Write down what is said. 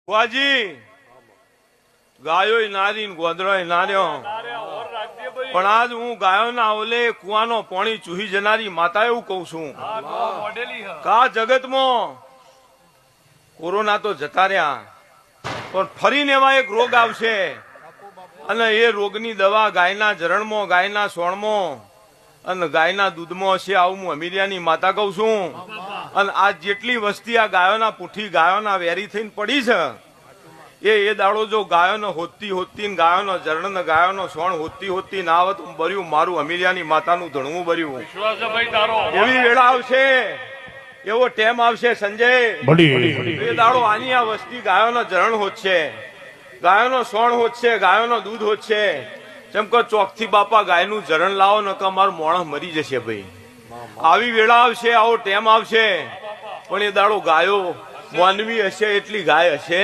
વાજી ગાયો નારી ગોદડો નાર્યો પણ આજ હું ગાયો ના ઓલે કુવાનો પોણી ચૂહી જનારી માતા એવું કઉ છું કા જગતમાં કોરોના તો જતા રહ્યા પણ ફરીને એવા એક રોગ આવશે અને એ રોગની દવા ગાયના જરણમાં ગાયના સોણમાં અને ગાયના દૂધમાં હશે આવું હું અમીરિયાની માતા કઉ છું અને આ જેટલી વસ્તી આ ગાયોના પૂઠી ગાયોના વેરી થઈને પડી છે એ દાડો જો ગાયોનો હોતી હોતી ગાયોનો જરણ ગાયોનો સોણ હોતી હોતી ના આવત બર્યું મારું અમીરિયાની માતાનું ધણવું બર્યું એવી વેળા આવશે એવો ટેમ આવશે સંજય એ દાડો આની આ વસ્તી ગાયોનો જરણ હોતશે ગાયોનો સોણ હોતશે ગાયોનો દૂધ હોતશે જેમ કે ચોકથી બાપા ગાયનું જરણ લાવો ન કે મારું મોણસ મરી જશે ભાઈ આવી વેળા આવશે આવો ટેમ આવશે પણ એ દાડો ગાયો માનવી હશે એટલી ગાય હશે